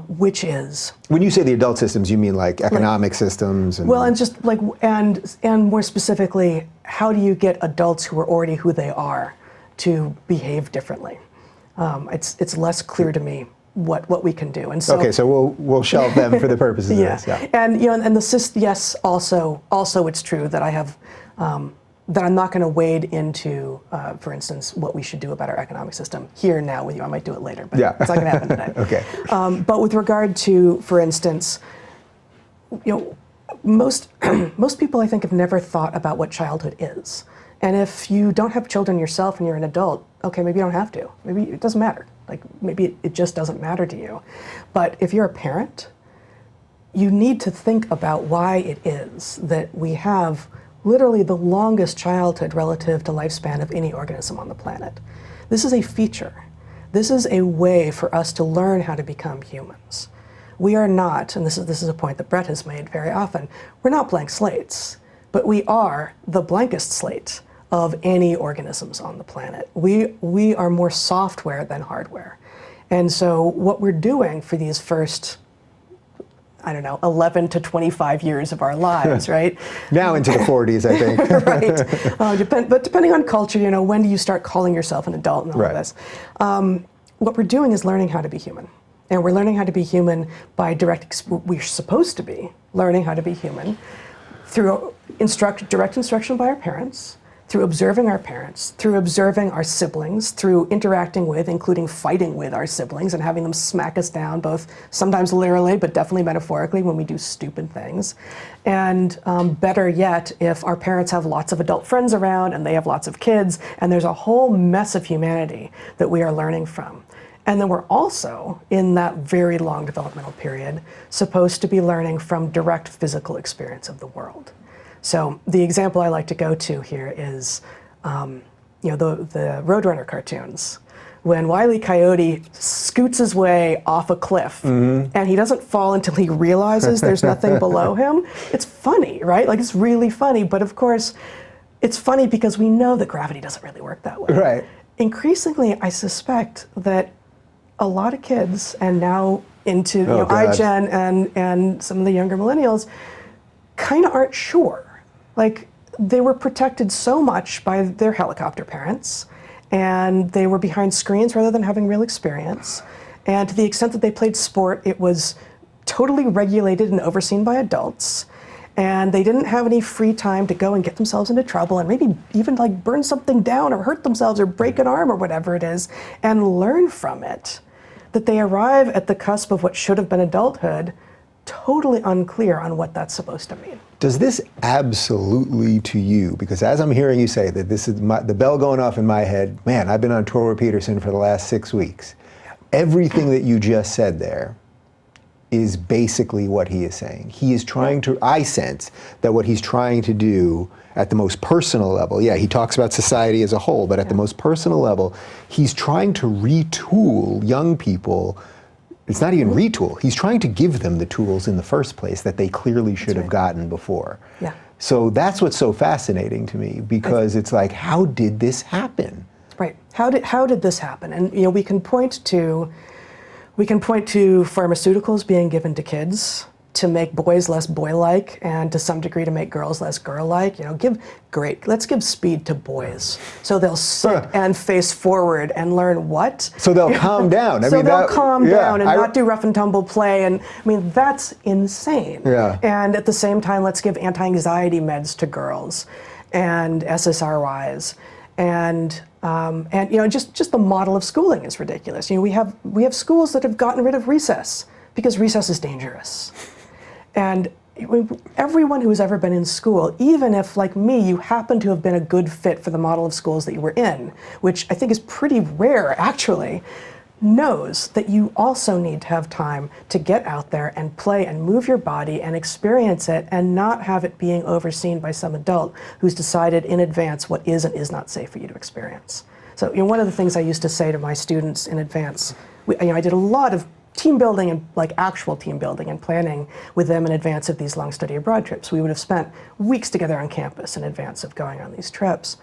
which is... When you say the adult systems, you mean like economic systems? Well, and just like, and more specifically, how do you get adults who are already who they are to behave differently? It's less clear to me what we can do. And so, okay, so we'll shelve them for the purposes of this. Yeah. And and yes, also it's true that I have that I'm not going to wade into, for instance, what we should do about our economic system here now with you. I might do it later, but it's not going to happen today. Okay. But with regard to, for instance, most people I think have never thought about what childhood is. And if you don't have children yourself and you're an adult, okay, maybe you don't have to. Maybe it doesn't matter. Like, maybe it just doesn't matter to you. But if you're a parent, you need to think about why it is that we have literally the longest childhood relative to lifespan of any organism on the planet. This is a feature. This is a way for us to learn how to become humans. We are not, and this is a point that Bret has made very often, we're not blank slates, but we are the blankest slate of any organisms on the planet. We are more software than hardware. And so what we're doing for these first, 11 to 25 years of our lives, right? Now into the 40s, I think. Right. But depending on culture, when do you start calling yourself an adult and all of this? What we're doing is learning how to be human. And we're learning how to be human by we're supposed to be learning how to be human through direct instruction by our parents, through observing our parents, through observing our siblings, through interacting with, including fighting with our siblings and having them smack us down, both sometimes literally, but definitely metaphorically when we do stupid things. And better yet, if our parents have lots of adult friends around and they have lots of kids, and there's a whole mess of humanity that we are learning from. And then we're also, in that very long developmental period, supposed to be learning from direct physical experience of the world. So the example I like to go to here is, the Roadrunner cartoons. When Wile E. Coyote scoots his way off a cliff, and he doesn't fall until he realizes there's nothing below him, it's funny, right? Like, it's really funny, but of course, it's funny because we know that gravity doesn't really work that way. Right. Increasingly, I suspect that a lot of kids, and now into God. iGen and some of the younger millennials, kind of aren't sure. Like, they were protected so much by their helicopter parents, and they were behind screens rather than having real experience. And to the extent that they played sport, it was totally regulated and overseen by adults. And they didn't have any free time to go and get themselves into trouble and maybe even like burn something down or hurt themselves or break an arm or whatever it is and learn from it. That they arrive at the cusp of what should have been adulthood, totally unclear on what that's supposed to mean. Does this absolutely to you, because as I'm hearing you say that this is the bell going off in my head, man, I've been on tour with Peterson for the last 6 weeks. Everything that you just said there is basically what he is saying. He is trying to, I sense that what he's trying to do at the most personal level, yeah, he talks about society as a whole, but at the most personal level, he's trying to retool young people. It's not even retool. He's trying to give them the tools in the first place that they clearly should have gotten before. Yeah. So that's what's so fascinating to me, because it's like, how did this happen? Right. How did this happen? And we can point to pharmaceuticals being given to kids to make boys less boy-like and to some degree to make girls less girl-like. Let's give speed to boys so they'll sit and face forward and learn what? So they'll calm down. They'll calm down and not do rough and tumble play. And I mean, that's insane. Yeah. And at the same time, let's give anti-anxiety meds to girls and SSRIs. And just the model of schooling is ridiculous. We have schools that have gotten rid of recess because recess is dangerous. And everyone who's ever been in school, even if, like me, you happen to have been a good fit for the model of schools that you were in, which I think is pretty rare, actually, knows that you also need to have time to get out there and play and move your body and experience it and not have it being overseen by some adult who's decided in advance what is and is not safe for you to experience. So one of the things I used to say to my students in advance, I did a lot of team building and like actual team building and planning with them in advance of these long study abroad trips. We would have spent weeks together on campus in advance of going on these trips.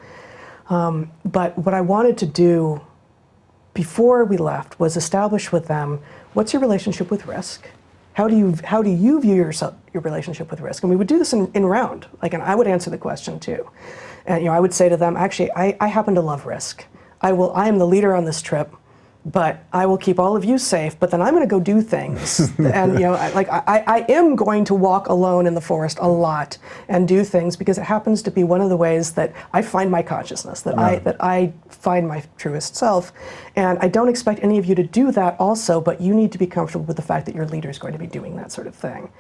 But what I wanted to do before we left was establish with them, what's your relationship with risk? How do you view your relationship with risk? And we would do this in round, and I would answer the question too. And I would say to them, actually, I happen to love risk. I am the leader on this trip, but I will keep all of you safe, but then I'm gonna go do things. And I am going to walk alone in the forest a lot and do things because it happens to be one of the ways that I find my consciousness, that I find my truest self. And I don't expect any of you to do that also, but you need to be comfortable with the fact that your leader is going to be doing that sort of thing.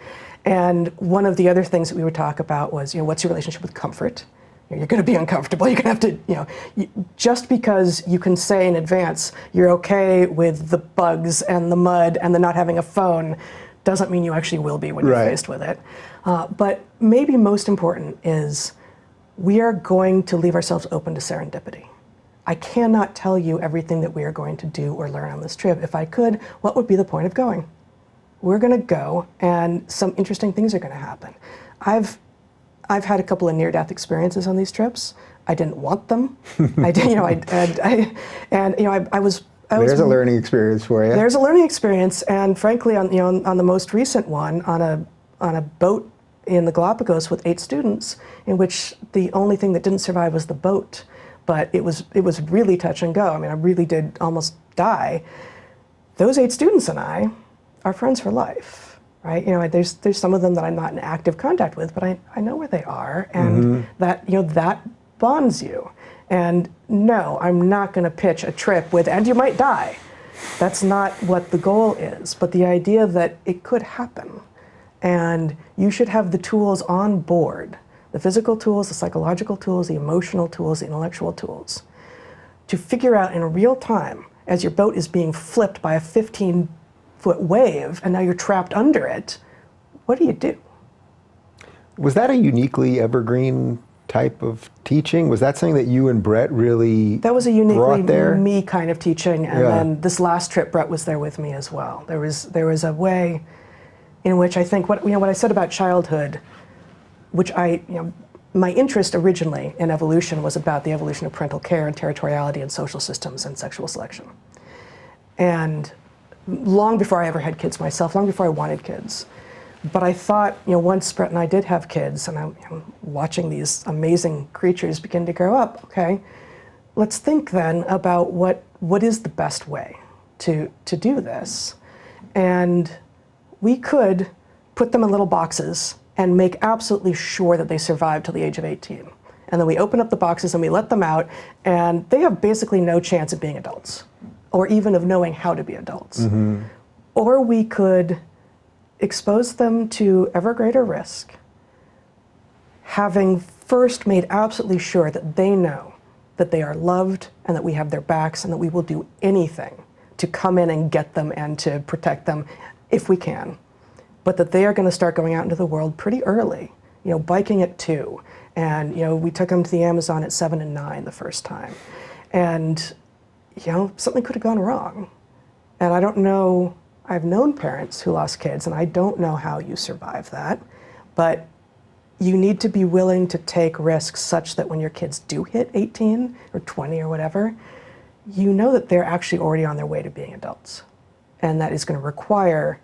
And one of the other things that we would talk about was, what's your relationship with comfort? You're going to be uncomfortable. You're going to have to, just because you can say in advance you're okay with the bugs and the mud and the not having a phone doesn't mean you actually will be when you're faced with it. But maybe most important is we are going to leave ourselves open to serendipity. I cannot tell you everything that we are going to do or learn on this trip. If I could, what would be the point of going? We're going to go and some interesting things are going to happen. I've had a couple of near-death experiences on these trips. I didn't want them. I did, I was. There's a learning experience for you. There's a learning experience, and frankly, on the most recent one, on a boat in the Galapagos with 8 students, in which the only thing that didn't survive was the boat, but it was really touch and go. I mean, I really did almost die. Those 8 students and I are friends for life. Right? There's some of them that I'm not in active contact with, but I know where they are, and that bonds you. And no, I'm not going to pitch a trip with, and you might die. That's not what the goal is, but the idea that it could happen. And you should have the tools on board, the physical tools, the psychological tools, the emotional tools, the intellectual tools, to figure out in real time, as your boat is being flipped by a 15-foot wave, and now you're trapped under it, what do you do? Was that a uniquely Evergreen type of teaching? Was that something that you and Bret really That was a brought uniquely there? me kind of teaching, and then this last trip, Bret was there with me as well. There was a way in which I think what I said about childhood, which my interest originally in evolution was about the evolution of parental care and territoriality and social systems and sexual selection. And long before I ever had kids myself, long before I wanted kids. But I thought, once Bret and I did have kids, and I'm watching these amazing creatures begin to grow up, okay, let's think then about what is the best way to do this. And we could put them in little boxes and make absolutely sure that they survive till the age of 18. And then we open up the boxes and we let them out, and they have basically no chance of being adults, or even of knowing how to be adults. Mm-hmm. Or we could expose them to ever greater risk, having first made absolutely sure that they know that they are loved and that we have their backs and that we will do anything to come in and get them and to protect them if we can. But that they are going to start going out into the world pretty early, biking at 2. And, we took them to the Amazon at 7 and 9 the first time. And, something could have gone wrong. And I don't know, I've known parents who lost kids, and I don't know how you survive that. But you need to be willing to take risks such that when your kids do hit 18 or 20 or whatever, you know that they're actually already on their way to being adults. And that is going to require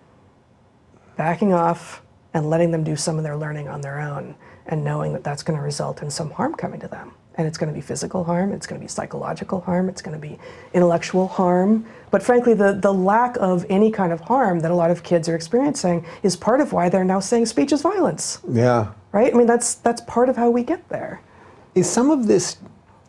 backing off and letting them do some of their learning on their own, and knowing that that's going to result in some harm coming to them. And it's going to be physical harm, it's going to be psychological harm, it's going to be intellectual harm. But frankly, the lack of any kind of harm that a lot of kids are experiencing is part of why they're now saying speech is violence. Yeah. Right? I mean, that's part of how we get there. Is some of this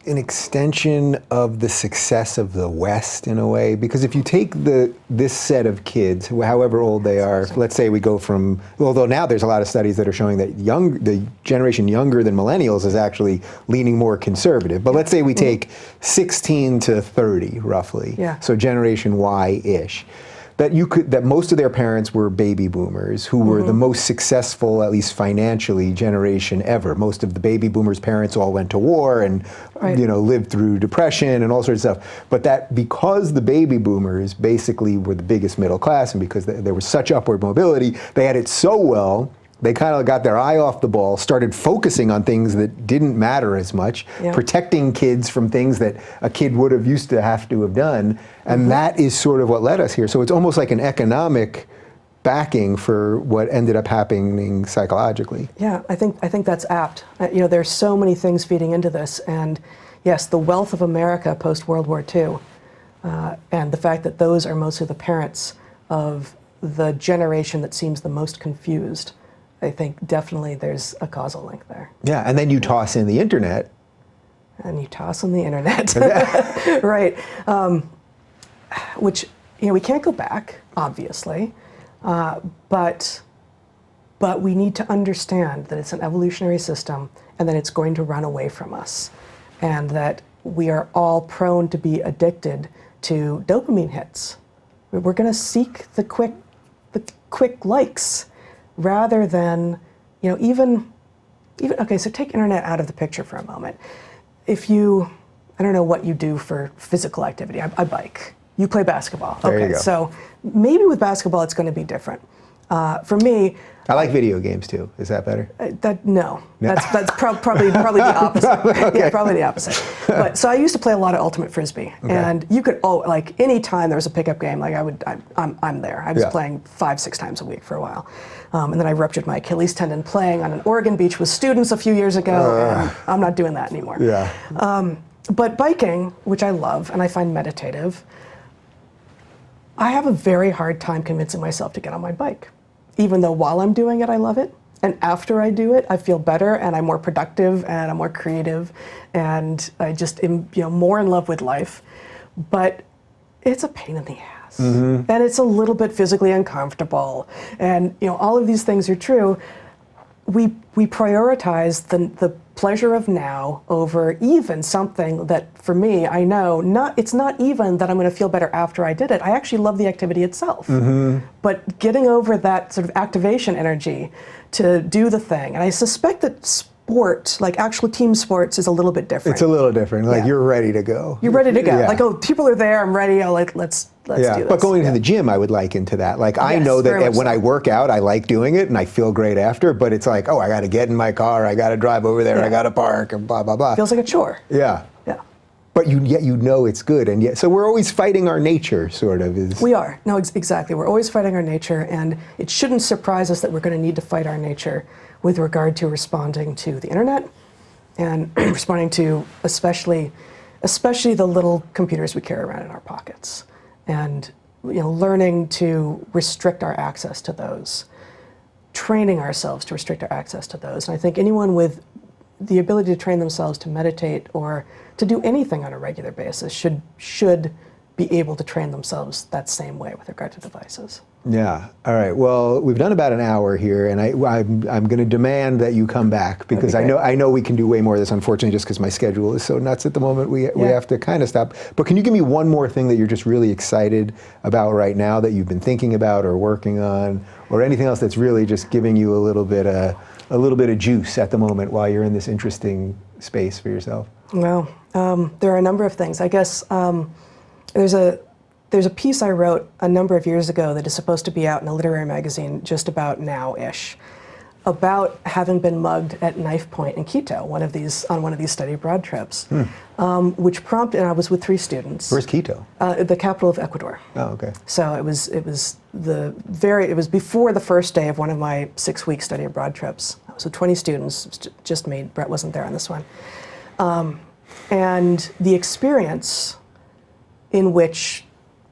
an extension of the success of the West in a way? Because if you take this set of kids, however old they are, let's say we go from, although now there's a lot of studies that are showing that the generation younger than millennials is actually leaning more conservative. But let's say we take 16 to 30 roughly, so Generation Y-ish. That most of their parents were baby boomers who were the most successful, at least financially, generation ever. Most of the baby boomers' parents all went to war and lived through depression and all sorts of stuff. But that because the baby boomers basically were the biggest middle class, and because there was such upward mobility, they had it so well, they kind of got their eye off the ball, started focusing on things that didn't matter as much, protecting kids from things that a kid would have used to have done, and that is sort of what led us here. So it's almost like an economic backing for what ended up happening psychologically. Yeah, I think that's apt. There's so many things feeding into this, and yes, the wealth of America post-World War II, and the fact that those are mostly the parents of the generation that seems the most confused. I think definitely there's a causal link there. Yeah, and then you toss in the internet. And you toss in the internet, right? Which we can't go back, obviously, but we need to understand that it's an evolutionary system and that it's going to run away from us, and that we are all prone to be addicted to dopamine hits. We're going to seek the quick likes. Rather than, even, okay, so take internet out of the picture for a moment. If I don't know what you do for physical activity. I bike. You play basketball. There you Okay, go. so maybe with basketball it's going to be different. For me, I like video games too. Is that better? That's probably the opposite. Okay. Yeah, probably the opposite. But so I used to play a lot of ultimate frisbee, and you could any time there was a pickup game, I'm there. I was playing 5-6 times a week for a while, and then I ruptured my Achilles tendon playing on an Oregon beach with students a few years ago, and I'm not doing that anymore. Yeah. But biking, which I love and I find meditative, I have a very hard time convincing myself to get on my bike. Even though while I'm doing it, I love it, And after I do it, I feel better, and I'm more productive, and I'm more creative, and I just am, more in love with life. But it's a pain in the ass. And it's a little bit physically uncomfortable. And all of these things are true. We prioritize the pleasure of now over even something that, for me, I know, it's not even that I'm going to feel better after I did it. I actually love the activity itself. But getting over that sort of activation energy to do the thing, and I suspect that sport, like actual team sports, is a little bit different. It's a little different. Like you're ready to go. You're ready to go. Yeah. Like, oh, people are there. I'm ready. Let's do this. But going to the gym, I would liken to that. Like, I know that when I work out, I like doing it and I feel great after, but it's like, oh, I got to get in my car, I got to drive over there, I got to park, and blah, blah, blah. Feels like a chore. Yeah. Yeah. But yet you know it's good, and yet, so we're always fighting our nature, sort of. We are. No, exactly. We're always fighting our nature, and it shouldn't surprise us that we're going to need to fight our nature with regard to responding to the internet and responding to especially the little computers we carry around in our pockets, and learning to restrict our access to those, training ourselves to restrict our access to those. And I think anyone with the ability to train themselves to meditate or to do anything on a regular basis should be able to train themselves that same way with regard to devices. Yeah. All right. Well, we've done about an hour here, and I'm going to demand that you come back, because I know we can do way more of this. Unfortunately, just because my schedule is so nuts at the moment, we have to kind of stop. But can you give me one more thing that you're just really excited about right now, that you've been thinking about or working on, or anything else that's really just giving you a little bit of juice at the moment while you're in this interesting space for yourself? Well, there are a number of things. I guess there's a piece I wrote a number of years ago that is supposed to be out in a literary magazine just about now-ish, about having been mugged at knife point in Quito, on one of these study abroad trips, which prompted, and I was with 3 students. Where's Quito? The capital of Ecuador. Oh, okay. So it was before the first day of one of my 6-week study abroad trips. I was with 20 students, just me. Bret wasn't there on this one. And the experience in which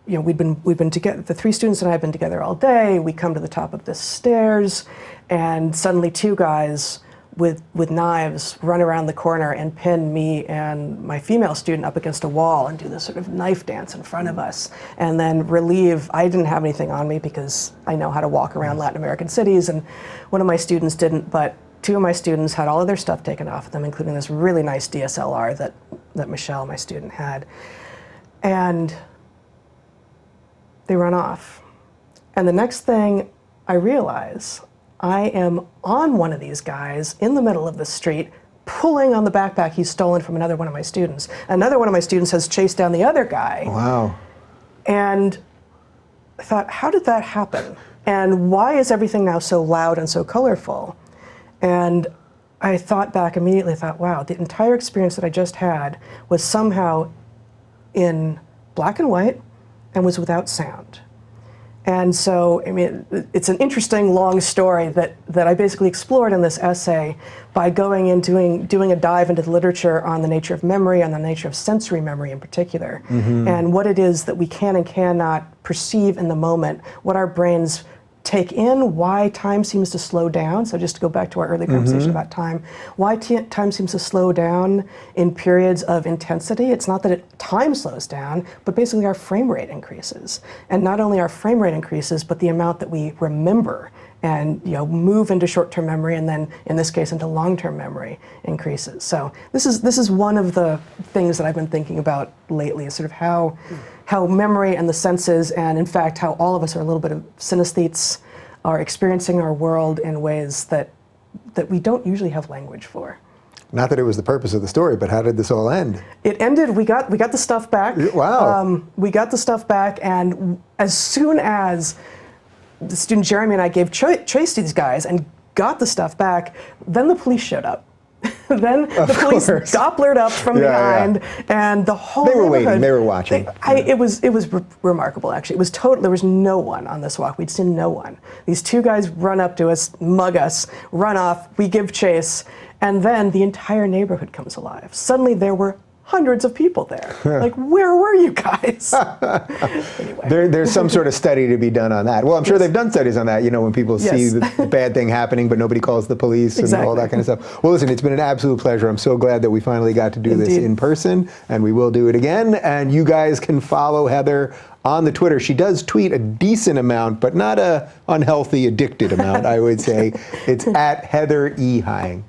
we'd been together, the 3 students and I had been together all day. We come to the top of the stairs, and suddenly 2 guys with knives run around the corner and pin me and my female student up against a wall and do this sort of knife dance in front of us, and then relieve. I didn't have anything on me because I know how to walk around Latin American cities, and one of my students didn't, but 2 of my students had all of their stuff taken off of them, including this really nice DSLR that Michelle, my student, had. And they run off. And the next thing I realize, I am on one of these guys in the middle of the street, pulling on the backpack he's stolen from another one of my students. Another one of my students has chased down the other guy. Wow. And I thought, how did that happen? And why is everything now so loud and so colorful? And I thought back immediately, wow, the entire experience that I just had was somehow in black and white and was without sound. And so, I mean, it's an interesting, long story that I basically explored in this essay by going and doing a dive into the literature on the nature of memory, on the nature of sensory memory in particular, and what it is that we can and cannot perceive in the moment, what our brains take in, why time seems to slow down. So just to go back to our early conversation about time, why time seems to slow down in periods of intensity. It's not that time slows down, but basically our frame rate increases. And not only our frame rate increases, but the amount that we remember and move into short-term memory, and then in this case into long-term memory increases. So this is one of the things that I've been thinking about lately, is sort of how memory and the senses, and in fact how all of us are a little bit of synesthetes, are experiencing our world in ways that we don't usually have language for. Not that it was the purpose of the story, but how did this all end? It ended, we got the stuff back. Wow. We got the stuff back, and as soon as the student Jeremy and I gave chase to these guys and got the stuff back, then the police showed up. Then the police Dopplered up from behind, and the whole They were neighborhood, waiting, they were watching. It was remarkable, actually. It was total. There was no one on this walk. We'd seen no one. These 2 guys run up to us, mug us, run off. We give chase, and then the entire neighborhood comes alive. Suddenly there were hundreds of people there. Like, where were you guys? Anyway. There's some sort of study to be done on that. Well, I'm sure they've done studies on that, when people see the bad thing happening, but nobody calls the police and all that kind of stuff. Well, listen, it's been an absolute pleasure. I'm so glad that we finally got to do this in person, and we will do it again. And you guys can follow Heather on the Twitter. She does tweet a decent amount, but not a unhealthy, addicted amount, I would say. It's at Heather E. Hying.